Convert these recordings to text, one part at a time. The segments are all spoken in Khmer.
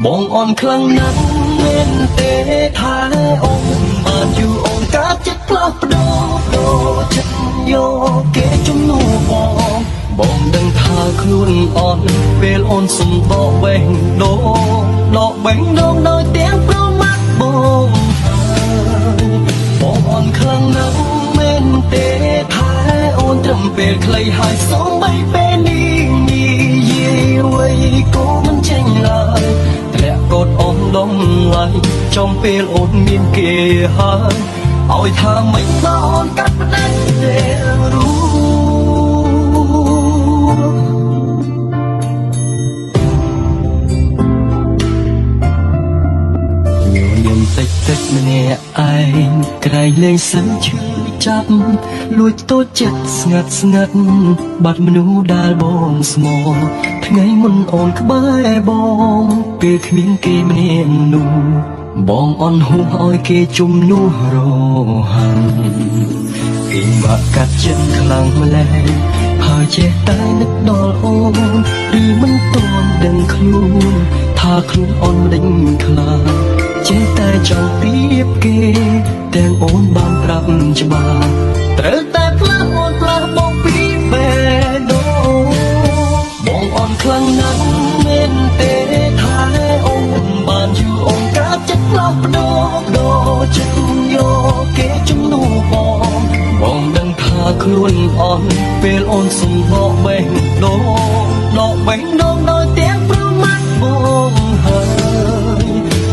បងអនខ្លាំងណាស់មែនទេថាអូនបានយូរអូនកាត់ចិត្តផ្លាស់ប្ដូរចិត្តយកគេជំនួសបងដឹងថាខ្លួនអន់ពេលអូនសុំដកបេះដូងដកបេះដូងដោយទាំងប្រមាត់បងអនខ្លាំងណាស់មែនទេថាអូនត្រឹមពេលខ្លីហើយសូម្បីពេលនេះនិយាយអ្វីក៏មិនចេញឡើយធ្លាក់កូតអងដងឡើយចំពេលអូនមានគេហើយឲ្យថាមិនមកអូនកាត់ផ្ដាច់ទេรู้តិចម្នាក់ឯងក្រែងលេងសឹងឈឺចាប់លួចតូចចិត្តស្ងាត់បាត់មនុស្សដែលបងស្មោះថ្ងៃមុនអូនក្បែរបងពេលគ្មានគេម្នាក់នោះបងអន់ហួសឲ្យគេជំនួសរហ័នគេបាក់កាត់ចិត្តខ្លាំងម្ល៉េះហើយចេះតែនឹកដល់អូនឬមិនទាន់ដឹងខ្លួនថាខ្លួនអូនមិនដេញខ្លាចេះតែចង់ប្រៀបគេទាំងអូនបានប្រាប់ច្បាស់ត្រូវតែផ្លាស់អូនផ្លាស់បងពីបេះដូងបងអូនខ្លាំងណាស់មែនទេថាអូនបានយូរអូនកាត់ចិត្តផ្លាស់ប្ដូរចិត្តយកគេជំនួសបងដឹងថាខ្លួនអន់ពេលអូនសុំដកបេះដូងដោយទាំងប្រមាត់បងហើយ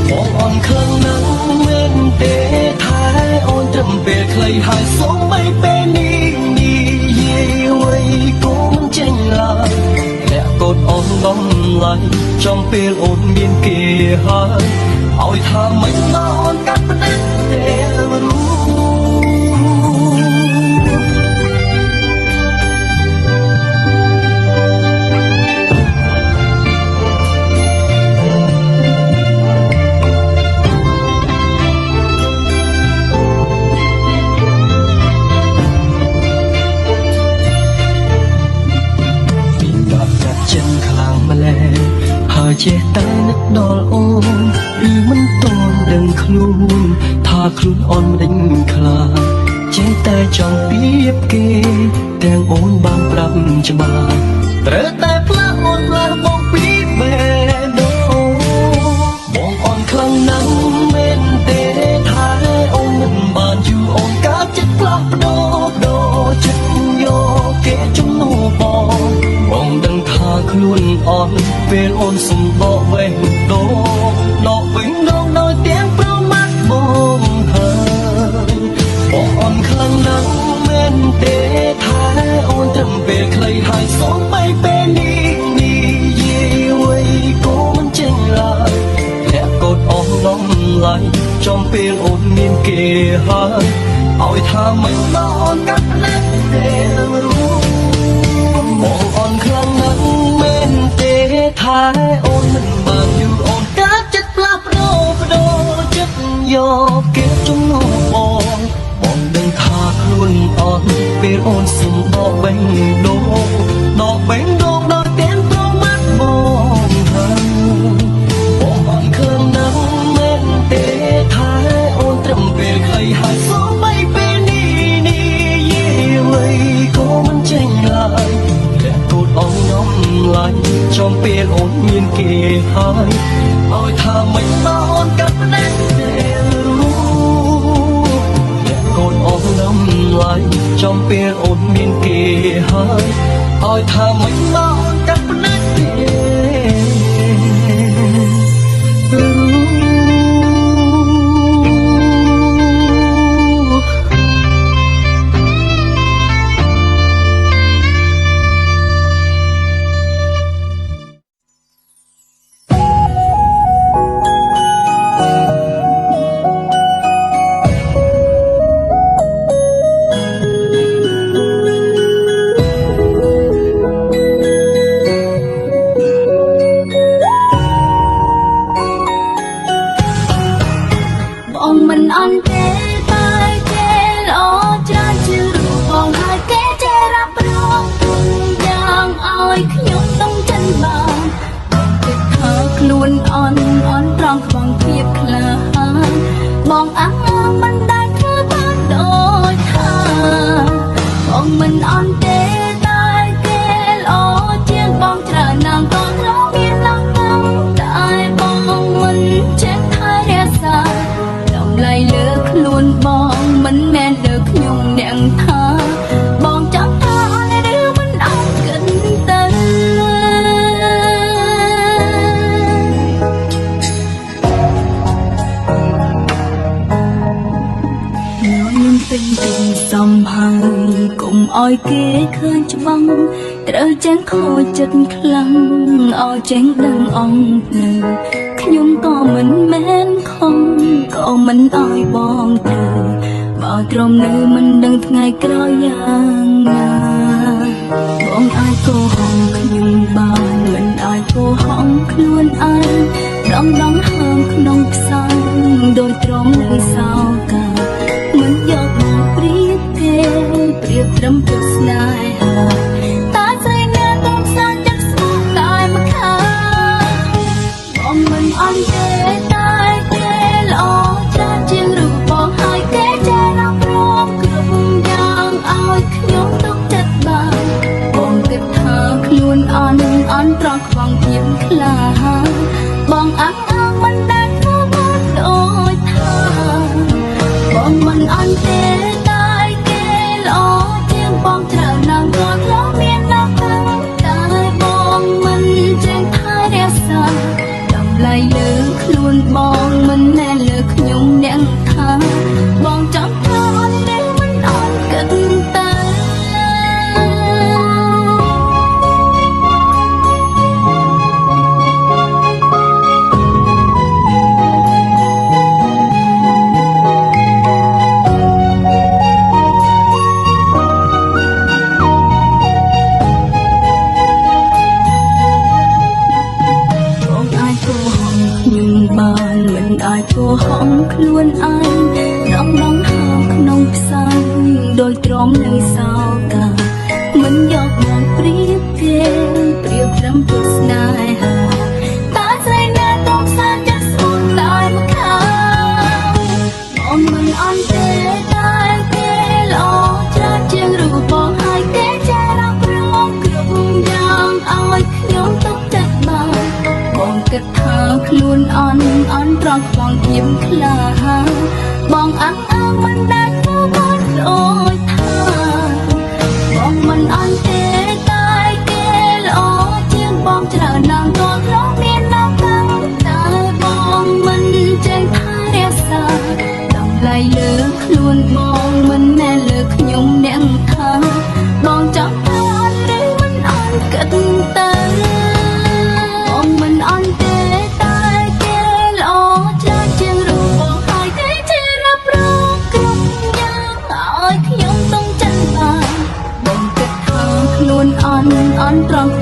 បងអន់ខ្លាំងណាស់មែនទេថាអូនត្រឹមពេលខ្លីហើយសូម្បីពេលនេះនិយាយអ្វីក៏មិនចេញឡើយលាក់កូតអូនដំឡៃចំពេលអូនមានគេហើយឲ្យថាមិនមកអូនកាត់ផ្ដាច់ទេรู้ហើយចេះតែនឹកដល់អូនឬមិនទាន់ដឹងខ្លួនថាខ្លួនអូនមិនដេញខ្លាចចេះតែចង់ប្រៀបគេទាំងអូនបានប្រាប់ច្បាស់ត្រូវតែផ្លាស់អូនផ្លាស់បងពីបេះដូងបងអូនខ្លាំងណាស់មែនទេថាអូនមិនបានយូរអូនកាត់ចិត្តផ្លាស់ប្ដូរចិត្តយកគេជំនួសបងដឹងថាខ្លួនអន់ពេលអូនសុំដកបេះដូងដោយទាំងប្រមាត់បងហើយបងអន់ខ្លាំងណាស់មែនទេថាអូនត្រឹមពេលខ្លីហើយសូម្បីពេលនេះនិយាយអ្វីក៏មិនចេញឡើយលាក់កូតអស់ដំឡៃចំពេលអូនមានគេហើយឲ្យថាមិនមកអូនកាត់ផ្ដាច់ទេรู้បងអន់ខ្លាំងណាស់មែនទេថាអូនមិនបានយូរអូនកាត់ចិត្តផ្លាស់ប្ដូរចិត្តយកគេជំនួសបងដឹងថាខ្លួនអត់ពេលអូនសុំដកបេះដូងដោយទាំងប្រមាត់បងហើយបងអន់ខ្លាំងណាស់មែនទេថាអូនត្រឹមពេលខ្លីហើយសូម្បីពេលនេះនិយាយអ្វីក៏មិនចេញឡើយអូនងំឡាញ់ចំពេលអូនមានគេហើយឲ្យថាមិនមកអូនកាត់ផ្ដាច់ទេรู้កូនអូនងំឡាញ់ចំពេលអូនមានគេហើយឲ្យថាមិនមកអូនកាត់ផ្ដាច់ទេខ្លួនអន់ ឲ្យគេឃើញច្បាំងត្រូវចេះខូចចិត្តខ្លាំងឲ្យចេះដឹងអង្គភ្លឺខ្ញុំក៏មិនមែនខំក៏មិនឲ្យបងត្រូវបើទ្រាំនៅមិនដឹងថ្ងៃក្រោយយ៉ាងណាបងអាចកុហកខ្ញុំបានមិនអាចកុហកខ្លួនឯងដងដងហើមក្នុងផ្សែងដោយទ្រាំនៅសោកាមិនយកមកព្រៀបគេព្រៀបត្រឹមពុកស្នេហាតែស្រីណាต้องសានចិត្តស្មោះតែមកខាបងមិនអន់ទេតែគេល្អច្រើនជាងរូបបងហើយគេចេះรับរងគ្រប់យ៉ាងឲ្យខ្ញុំទុកចិត្តបានបងគិតថាខ្លួនអន់ត្រង់ខ្វងភាពក្លាហានបងអះអាងមិនដែលធ្វើបានដូចថាបងមិនអន់ទេតែគេល្អជាងបងច្រើនណាស់ក៏ធ្លាប់មានណាស់តែបងមិនចេះថែរក្សាតម្លៃលើខ្លួនបងមិនណែលើខ្ញុំអ្នកថាបងចង់ថាអន់ទេមិនអន់គិតតែបានមិនអាចកុហកខ្លួនឯងដងដងហើមក្នុងផ្សែងដោយទ្រាំនៅសោកាមិនយកមកព្រៀបគេព្រៀបត្រឹមពុកស្នេហាតែស្រីណាต้องសានចិត្តស្មោះតែមកខាបងមិនអន់ទេតែគេល្អច្រើនជាងរូបបងហើយគេចេះรับរងគ្រប់យ៉ាងឲ្យខ្ញុំទុកចិត្តបានបងគិតថាខ្លួនអន់ត្រង់ខ្វងភាពក្លាហានបងអះអាងមិនដែលធ្វើបានដូចថាបងមិនអន់ទេតែគេល្អជាងបងច្រើនណាស់ក៏ធ្លាប់មានណាស់តែបងមិនចេះថែរក្សាតម្លៃលើខ្លួនបងមិនណែលើខ្ញុំអ្នកថាបងចង់ថាអន់ឬមិនអន់គិតតែបងមិនអន់ទេតែគេល្អច្រើនជាងរូបបងហើយគេចេះรับរងគ្រប់យ៉ាងឲ្យខ្ញុំต้องចិត្តបានបងគិតថាខ្លួនអន់ត្រង់